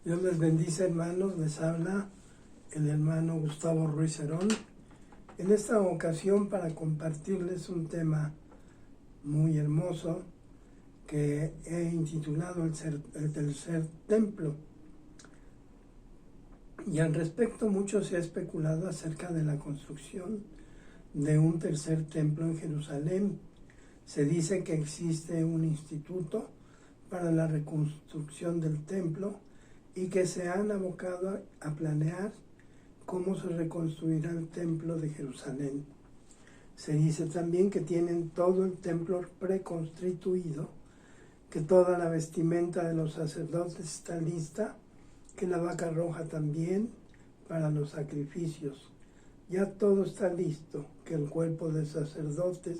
Dios les bendice, hermanos. Les habla el hermano Gustavo Ruiz Herón. En esta ocasión para compartirles un tema muy hermoso que he intitulado el tercer templo. Y al respecto mucho se ha especulado acerca de la construcción de un tercer templo en Jerusalén. Se dice que existe un instituto para la reconstrucción del templo y que se han abocado a planear cómo se reconstruirá el templo de Jerusalén. Se dice también que tienen todo el templo preconstituido, que toda la vestimenta de los sacerdotes está lista, que la vaca roja también para los sacrificios. Ya todo está listo, que el cuerpo de sacerdotes,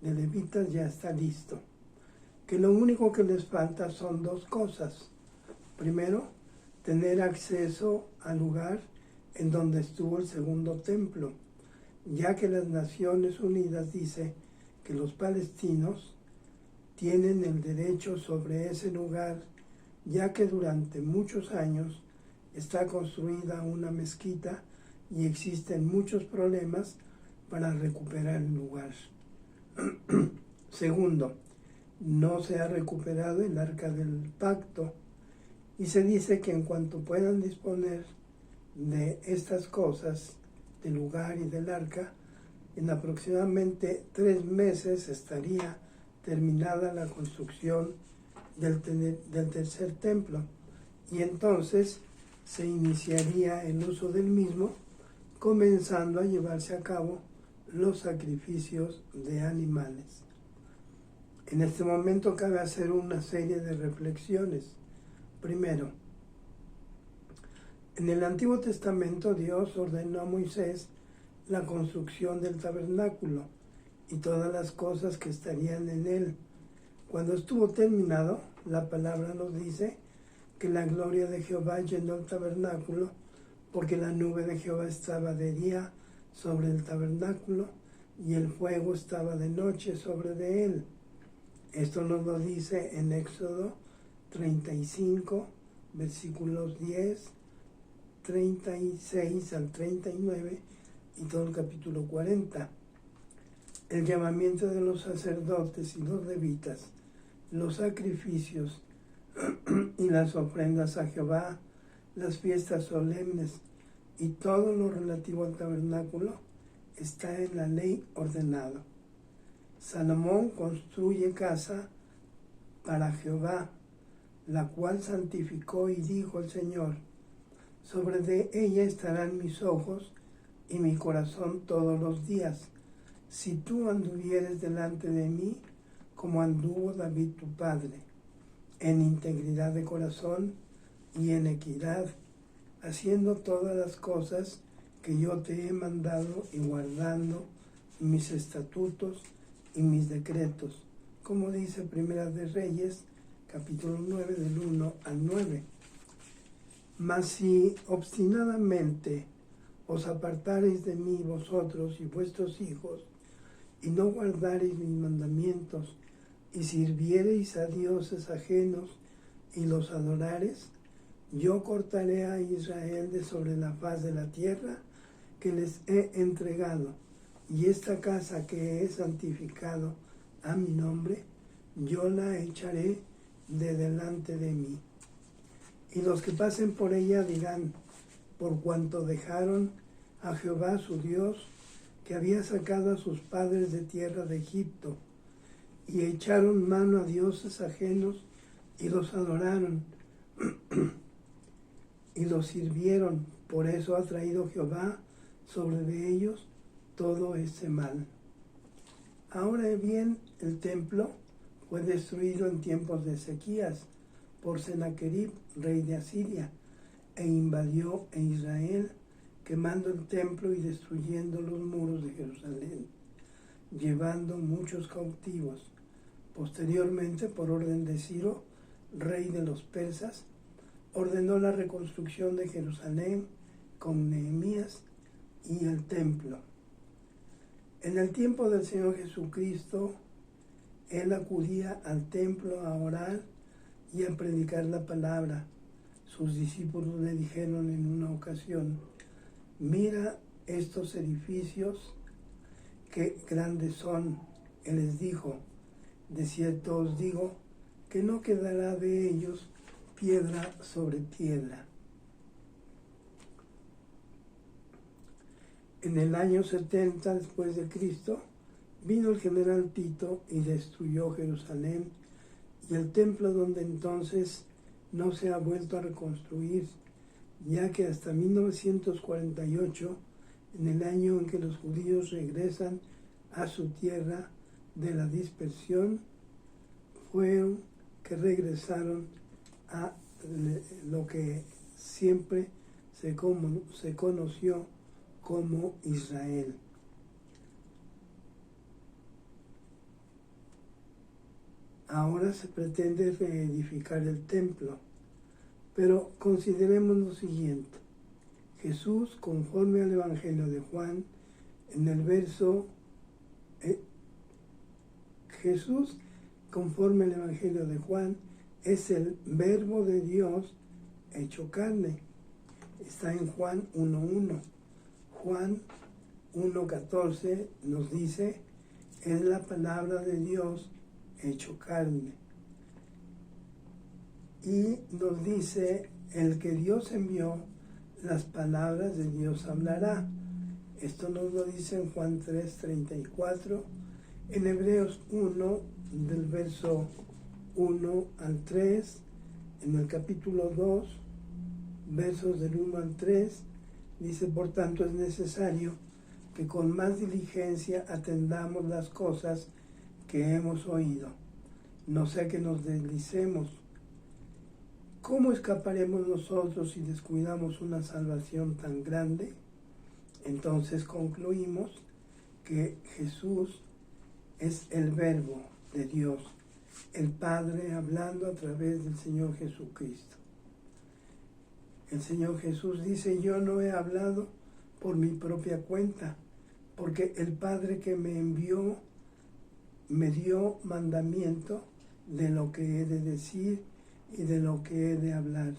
de levitas ya está listo, que lo único que les falta son dos cosas. Primero, tener acceso al lugar en donde estuvo el segundo templo, ya que las Naciones Unidas dice que los palestinos tienen el derecho sobre ese lugar, ya que durante muchos años está construida una mezquita y existen muchos problemas para recuperar el lugar. Segundo, no se ha recuperado el arca del pacto y se dice que en cuanto puedan disponer de estas cosas, del lugar y del arca, en aproximadamente 3 meses estaría terminada la construcción del tercer templo y entonces se iniciaría el uso del mismo, comenzando a llevarse a cabo los sacrificios de animales. En este momento cabe hacer una serie de reflexiones. Primero, en el Antiguo Testamento Dios ordenó a Moisés la construcción del tabernáculo y todas las cosas que estarían en él. Cuando estuvo terminado, la palabra nos dice que la gloria de Jehová llenó el tabernáculo, porque la nube de Jehová estaba de día sobre el tabernáculo y el fuego estaba de noche sobre de él. Esto nos lo dice en Éxodo 35, versículos 10, 36 al 39 y todo el capítulo 40. El llamamiento de los sacerdotes y los levitas, los sacrificios y las ofrendas a Jehová, las fiestas solemnes y todo lo relativo al tabernáculo está en la ley ordenado. Salomón construye casa para Jehová, la cual santificó y dijo el Señor: sobre de ella estarán mis ojos y mi corazón todos los días, si tú anduvieres delante de mí como anduvo David tu padre, en integridad de corazón y en equidad, haciendo todas las cosas que yo te he mandado y guardando mis estatutos y mis decretos, como dice Primera de Reyes, capítulo 9, del 1 al 9. Mas si obstinadamente os apartareis de mí vosotros y vuestros hijos, y no guardareis mis mandamientos, y sirviereis a dioses ajenos y los adorares, yo cortaré a Israel de sobre la faz de la tierra que les he entregado, y esta casa que he santificado a mi nombre, yo la echaré de delante de mí. Y los que pasen por ella dirán: por cuanto dejaron a Jehová su Dios, que había sacado a sus padres de tierra de Egipto, y echaron mano a dioses ajenos y los adoraron y los sirvieron, por eso ha traído Jehová sobre de ellos todo ese mal. Ahora bien, el templo fue destruido en tiempos de Ezequías por Sennacherib, rey de Asiria, e invadió a Israel, quemando el templo y destruyendo los muros de Jerusalén, llevando muchos cautivos. Posteriormente, por orden de Ciro, rey de los persas, ordenó la reconstrucción de Jerusalén con Nehemías y el templo. En el tiempo del Señor Jesucristo, Él acudía al templo a orar y a predicar la palabra. Sus discípulos le dijeron en una ocasión: mira estos edificios, qué grandes son. Él les dijo: de cierto os digo que no quedará de ellos piedra sobre piedra. En el año 70 después de Cristo, vino el general Tito y destruyó Jerusalén y el templo, donde entonces no se ha vuelto a reconstruir, ya que hasta 1948, en el año en que los judíos regresan a su tierra de la dispersión, fueron que regresaron a lo que siempre se conoció como Israel. Ahora se pretende reedificar el templo, pero consideremos lo siguiente. Jesús, conforme al Evangelio de Juan, en el verso Jesús, conforme al Evangelio de Juan, es el Verbo de Dios hecho carne. Está en Juan 1.1. Juan 1.14 nos dice: es la palabra de Dios hecho carne. Y nos dice: el que Dios envió, las palabras de Dios hablará. Esto nos lo dice en Juan 3.34, en Hebreos 1, del verso 1 al 3, en el capítulo 2, versos del 1 al 3, dice: por tanto es necesario que con más diligencia atendamos las cosas que hemos oído, no sea que nos deslicemos. ¿Cómo escaparemos nosotros si descuidamos una salvación tan grande? Entonces concluimos que Jesús es el Verbo de Dios, el Padre hablando a través del Señor Jesucristo. El Señor Jesús dice: yo no he hablado por mi propia cuenta, porque el Padre que me envió me dio mandamiento de lo que he de decir y de lo que he de hablar.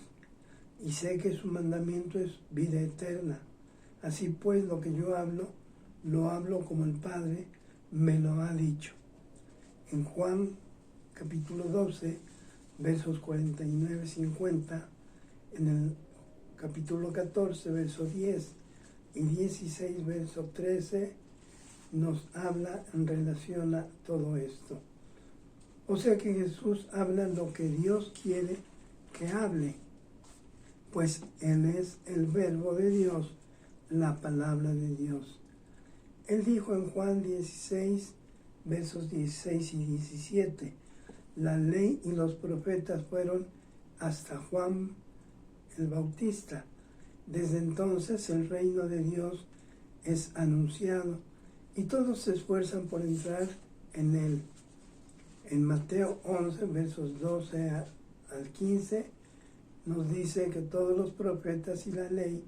Y sé que su mandamiento es vida eterna. Así pues, lo que yo hablo, lo hablo como el Padre me lo ha dicho. En Juan capítulo 12, versos 49-50, en el capítulo 14, verso 10 y 16, verso 13, nos habla en relación a todo esto. O sea que Jesús habla lo que Dios quiere que hable, pues Él es el Verbo de Dios, la palabra de Dios. Él dijo en Juan 16, versos 16 y 17, la ley y los profetas fueron hasta Juan el Bautista. Desde entonces el reino de Dios es anunciado y todos se esfuerzan por entrar en él. En Mateo 11, versos 12 al 15, nos dice que todos los profetas y la ley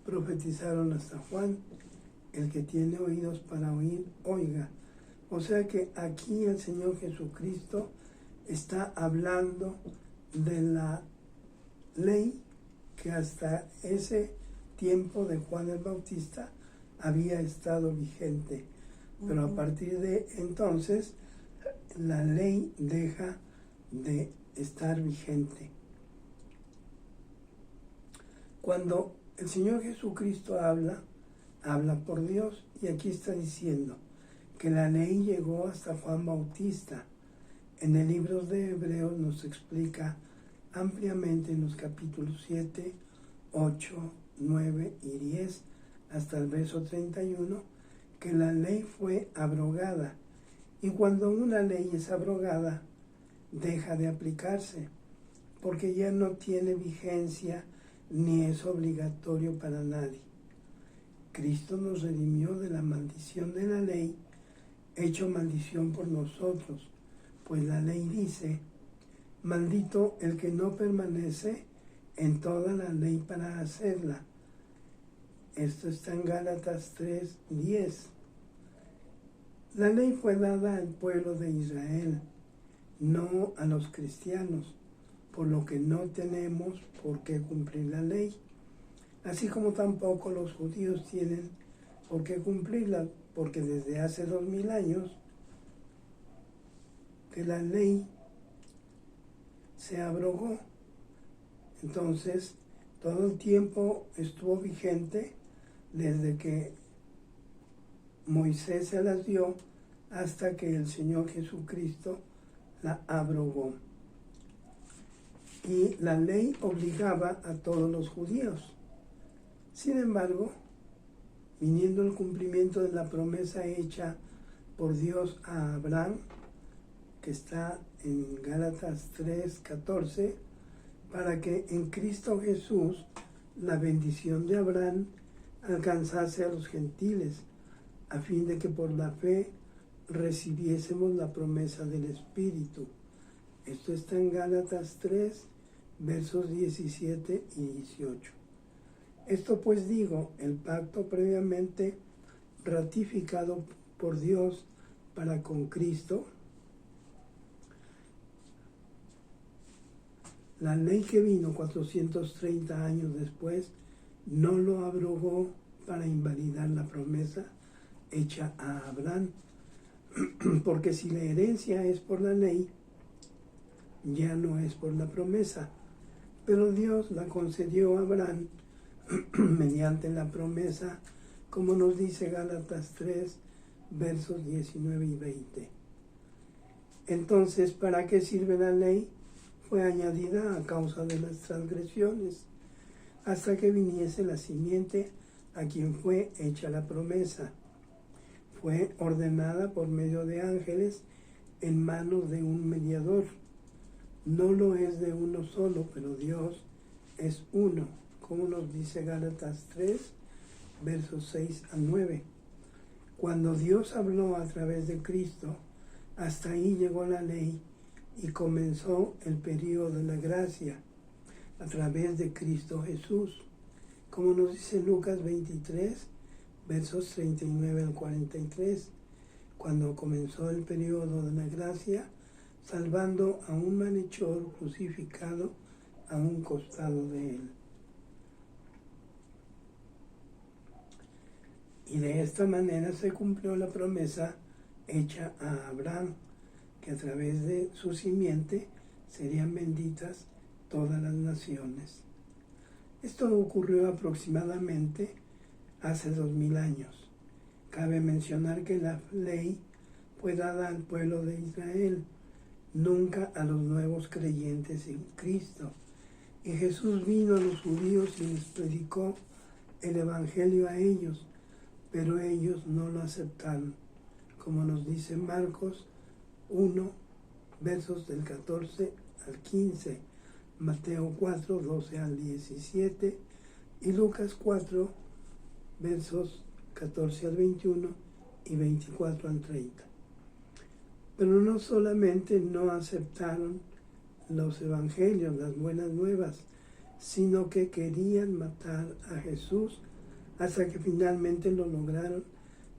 profetizaron hasta Juan. El que tiene oídos para oír, oiga. O sea que aquí el Señor Jesucristo está hablando de la ley que hasta ese tiempo de Juan el Bautista había estado vigente. Pero a partir de entonces, la ley deja de estar vigente. Cuando el Señor Jesucristo habla por Dios, y aquí está diciendo que la ley llegó hasta Juan Bautista. En el libro de Hebreos nos explica ampliamente en los capítulos 7, 8, 9 y 10 hasta el verso 31 que la ley fue abrogada, y cuando una ley es abrogada deja de aplicarse porque ya no tiene vigencia ni es obligatorio para nadie. Cristo nos redimió de la maldición de la ley, hecho maldición por nosotros, pues la ley dice: maldito el que no permanece en toda la ley para hacerla. Esto está en Gálatas 3:10. La ley fue dada al pueblo de Israel, no a los cristianos. por lo que no tenemos por qué cumplir la ley, así como tampoco los judíos tienen por qué cumplirla, porque desde hace 2000 años que la ley se abrogó. Entonces, todo el tiempo estuvo vigente desde que Moisés se las dio hasta que el Señor Jesucristo la abrogó. Y la ley obligaba a todos los judíos. Sin embargo, viniendo el cumplimiento de la promesa hecha por Dios a Abraham, que está en Gálatas 3:14, para que en Cristo Jesús la bendición de Abraham alcanzase a los gentiles, a fin de que por la fe recibiésemos la promesa del Espíritu. Esto está en Gálatas 3, versos 17 y 18. Esto pues digo, el pacto previamente ratificado por Dios para con Cristo, la ley que vino 430 años después, no lo abrogó para invalidar la promesa hecha a Abraham, porque si la herencia es por la ley, ya no es por la promesa, pero Dios la concedió a Abraham mediante la promesa, como nos dice Gálatas 3, versos 19 y 20. Entonces, ¿para qué sirve la ley? Fue añadida a causa de las transgresiones, hasta que viniese la simiente a quien fue hecha la promesa. Fue ordenada por medio de ángeles en manos de un mediador. No lo es de uno solo, pero Dios es uno, como nos dice Gálatas 3, versos 6 a 9. Cuando Dios habló a través de Cristo, hasta ahí llegó la ley y comenzó el período de la gracia a través de Cristo Jesús, como nos dice Lucas 23, versos 39 al 43, cuando comenzó el período de la gracia, salvando a un malhechor crucificado a un costado de él. Y de esta manera se cumplió la promesa hecha a Abraham, que a través de su simiente serían benditas todas las naciones. Esto ocurrió aproximadamente hace 2000 años. Cabe mencionar que la ley fue dada al pueblo de Israel, nunca a los nuevos creyentes en Cristo. Y Jesús vino a los judíos y les predicó el Evangelio a ellos, pero ellos no lo aceptaron, como nos dice Marcos 1, versos del 14 al 15, Mateo 4, 12 al 17 y Lucas 4, versos 14 al 21 y 24 al 30. Pero no solamente no aceptaron los evangelios, las buenas nuevas, sino que querían matar a Jesús hasta que finalmente lo lograron,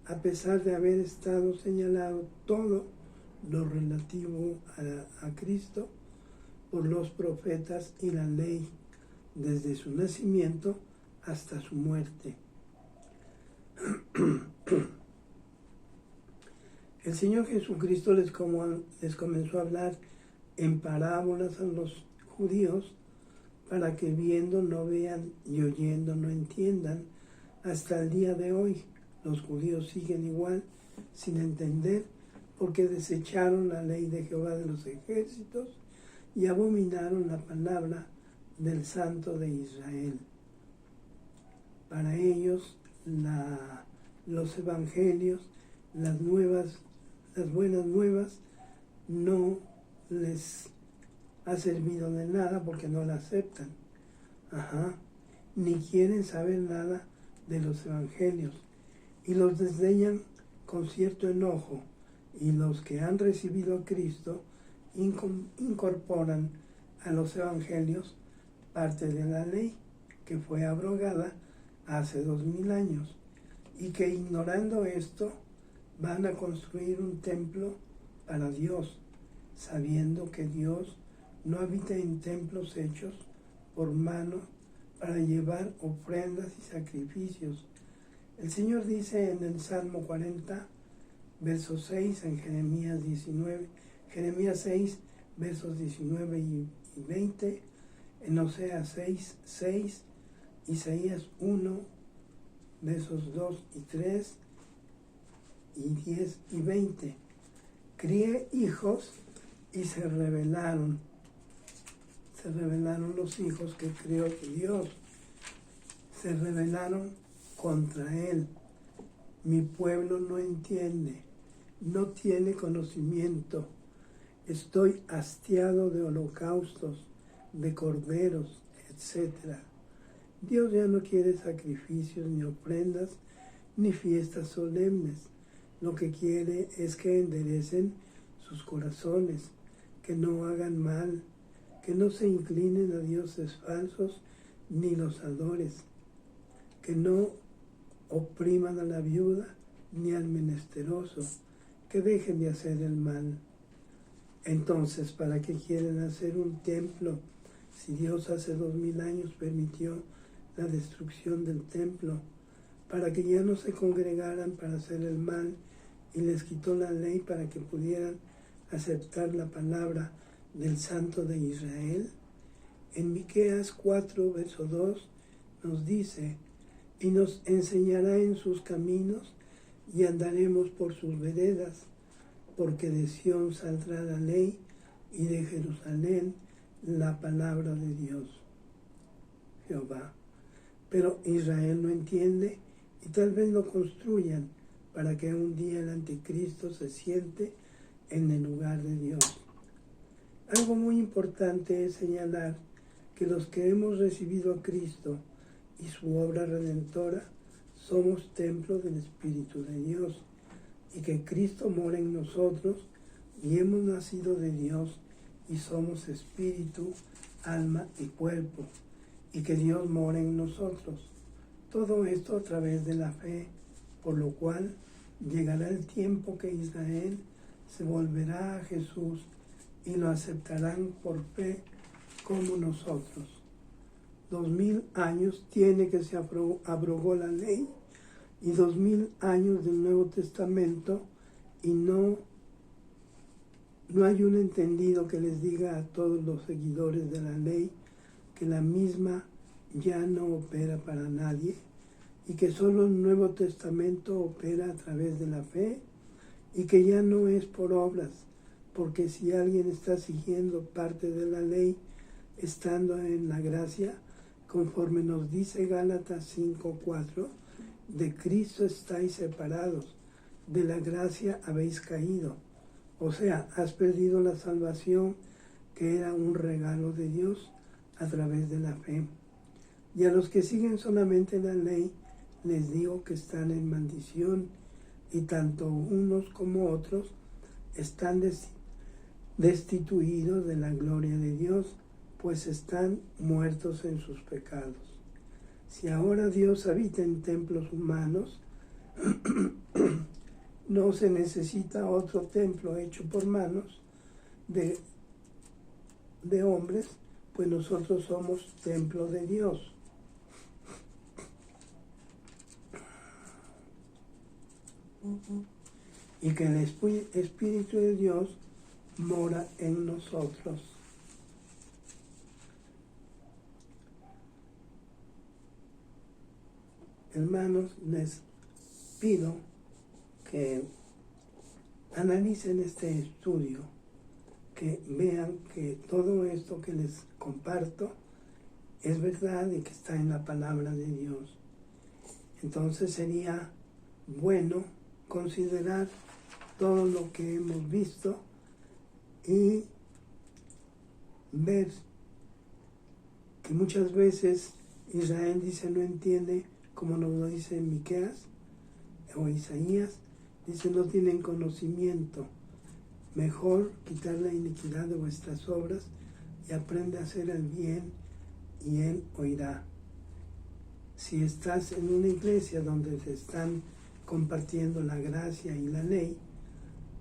a pesar de haber estado señalado todo lo relativo a Cristo por los profetas y la ley, desde su nacimiento hasta su muerte. El Señor Jesucristo les comenzó a hablar en parábolas a los judíos para que viendo no vean y oyendo no entiendan. Hasta el día de hoy los judíos siguen igual, sin entender, porque desecharon la ley de Jehová de los ejércitos y abominaron la palabra del Santo de Israel. Para ellos los evangelios, las buenas nuevas, no les ha servido de nada porque no la aceptan. Ni quieren saber nada de los evangelios y los desdeñan con cierto enojo, y los que han recibido a Cristo incorporan a los evangelios parte de la ley que fue abrogada hace 2000 años, y que ignorando esto van a construir un templo para Dios, sabiendo que Dios no habita en templos hechos por mano para llevar ofrendas y sacrificios. El Señor dice en el Salmo 40, verso 6, en Jeremías 6, versos 19 y 20, en Oseas 6, 6, Isaías 1, versos 2 y 3, y 10 y 20. Crié hijos y se rebelaron los hijos que crió Dios, se rebelaron contra Él. Mi pueblo no entiende, no tiene conocimiento. Estoy hastiado de holocaustos, de corderos, etc. Dios ya no quiere sacrificios, ni ofrendas, ni fiestas solemnes. Lo que quiere es que enderecen sus corazones, que no hagan mal, que no se inclinen a dioses falsos, ni los adores, que no opriman a la viuda, ni al menesteroso, que dejen de hacer el mal. Entonces, ¿para qué quieren hacer un templo si Dios hace 2000 años permitió la destrucción del templo? Para que ya no se congregaran para hacer el mal y les quitó la ley para que pudieran aceptar la palabra del Santo de Israel. En Miqueas 4, verso 2 nos dice: y nos enseñará en sus caminos y andaremos por sus veredas, porque de Sión saldrá la ley y de Jerusalén la palabra de Dios, Jehová. Pero Israel no entiende y tal vez lo construyan para que un día el anticristo se siente en el lugar de Dios. Algo muy importante es señalar que los que hemos recibido a Cristo y su obra redentora somos templo del Espíritu de Dios, y que Cristo mora en nosotros y hemos nacido de Dios y somos espíritu, alma y cuerpo, y que Dios mora en nosotros. Todo esto a través de la fe, por lo cual llegará el tiempo que Israel se volverá a Jesús y lo aceptarán por fe como nosotros. 2000 años tiene que se abrogó la ley y 2000 años del Nuevo Testamento, y no hay un entendido que les diga a todos los seguidores de la ley que la misma ya no opera para nadie y que solo el Nuevo Testamento opera a través de la fe y que ya no es por obras, porque si alguien está siguiendo parte de la ley estando en la gracia, conforme nos dice Gálatas 5:4, de Cristo estáis separados, de la gracia habéis caído. O sea, has perdido la salvación que era un regalo de Dios a través de la fe. Y a los que siguen solamente la ley, les digo que están en maldición, y tanto unos como otros están destituidos de la gloria de Dios, pues están muertos en sus pecados. Si ahora Dios habita en templos humanos, no se necesita otro templo hecho por manos de hombres, pues nosotros somos templo de Dios. Y que el Espíritu de Dios mora en nosotros. Hermanos, les pido que analicen este estudio, que vean que todo esto que les comparto es verdad y que está en la palabra de Dios. Entonces sería bueno considerar todo lo que hemos visto y ver que muchas veces Israel dice no entiende, como nos lo dice Miqueas o Isaías, dice no tienen conocimiento. Mejor quitar la iniquidad de vuestras obras y aprende a hacer el bien y Él oirá. Si estás en una iglesia donde se están compartiendo la gracia y la ley,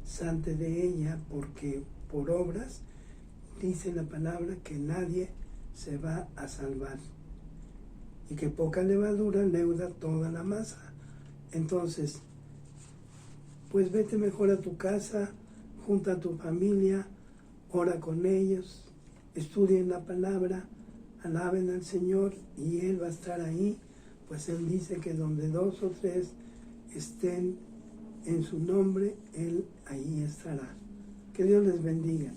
salte de ella, porque por obras dice la palabra que nadie se va a salvar y que poca levadura leuda toda la masa. Entonces, pues vete mejor a tu casa, junta a tu familia, ora con ellos, estudien la palabra, alaben al Señor y Él va a estar ahí, pues Él dice que donde 2 o 3 estén en su nombre, Él ahí estará. Que Dios les bendiga.